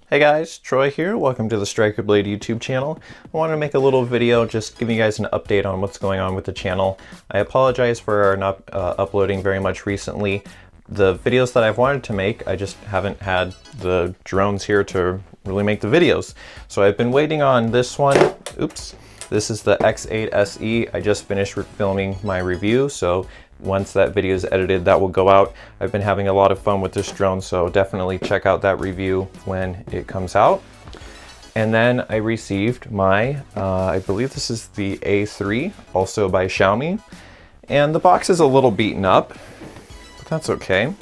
Hey guys, Troy here. Welcome to the Striker Blade YouTube channel. I wanted to make a little video just giving you guys an update on what's going on with the channel. I apologize for not uploading very much recently. The videos that I've wanted to make, I just haven't had the drones here to really make the videos. So I've been waiting on this one. Oops. This is the X8 SE. I just finished filming my review, so once that video is edited, that will go out. I've been having a lot of fun with this drone, so definitely check out that review when it comes out. And then I received my, I believe this is the A3, also by Xiaomi. And the box is a little beaten up, but that's okay.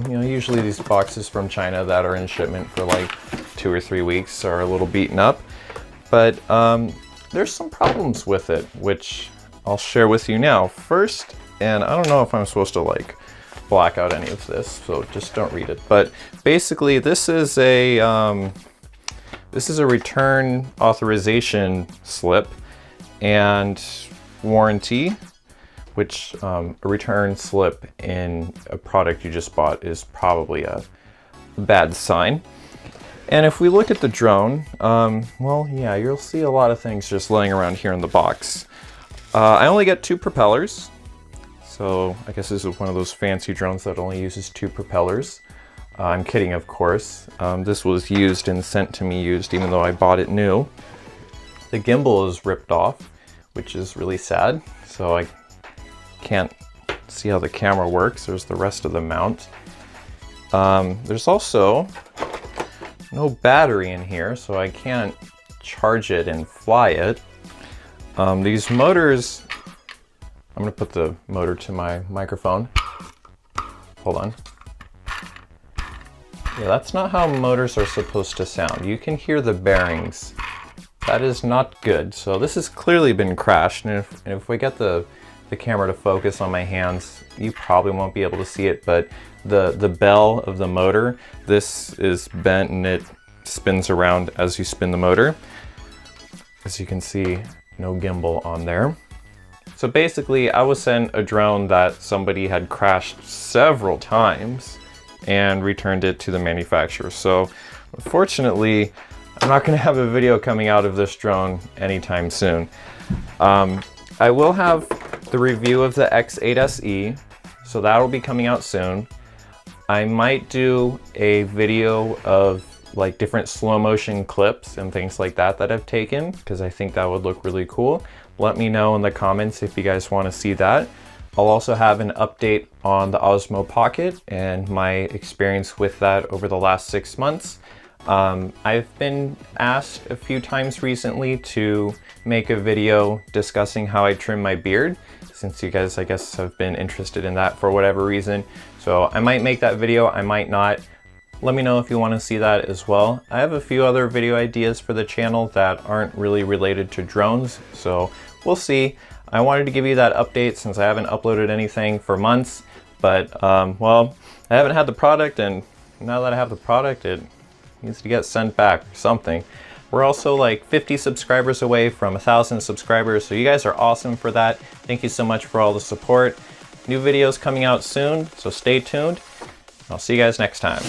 Usually these boxes from China that are in shipment for like 2 or 3 weeks are a little beaten up. But there's some problems with it, which I'll share with you now. First, and I don't know if I'm supposed to like black out any of this, so just don't read it. But basically, this is a return authorization slip and warranty, which a return slip in a product you just bought is probably a bad sign. And if we look at the drone, well, yeah, you'll see a lot of things just laying around here in the box. I only get 2 propellers. So I guess this is one of those fancy drones that only uses 2 propellers. I'm kidding, of course. This was used and sent to me used, even though I bought it new. The gimbal is ripped off, which is really sad. So I can't see how the camera works. There's the rest of the mount. There's also no battery in here, so I can't charge it and fly it. These motors, I'm gonna put the motor to my microphone. Hold on. Yeah, that's not how motors are supposed to sound. You can hear the bearings. That is not good. So this has clearly been crashed, and if we get the camera to focus on my hands, you probably won't be able to see it, but the bell of the motor, this is bent and it spins around as you spin the motor. As you can see, no gimbal on there. So basically, I was sent a drone that somebody had crashed several times and returned it to the manufacturer. So unfortunately, I'm not gonna have a video coming out of this drone anytime soon. I will have the review of the X8 SE, so that'll be coming out soon. I might do a video of like different slow motion clips and things like that I've taken, because I think that would look really cool. Let me know in the comments if you guys want to see that. I'll also have an update on the Osmo Pocket and my experience with that over the last 6 months. I've been asked a few times recently to make a video discussing how I trim my beard, since you guys, I guess, have been interested in that for whatever reason. So I might make that video, I might not. Let me know if you want to see that as well. I have a few other video ideas for the channel that aren't really related to drones, so we'll see. I wanted to give you that update since I haven't uploaded anything for months, but well, I haven't had the product, and now that I have the product, it needs to get sent back or something. We're also like 50 subscribers away from 1,000 subscribers, so you guys are awesome for that. Thank you so much for all the support. New videos coming out soon, so stay tuned. I'll see you guys next time.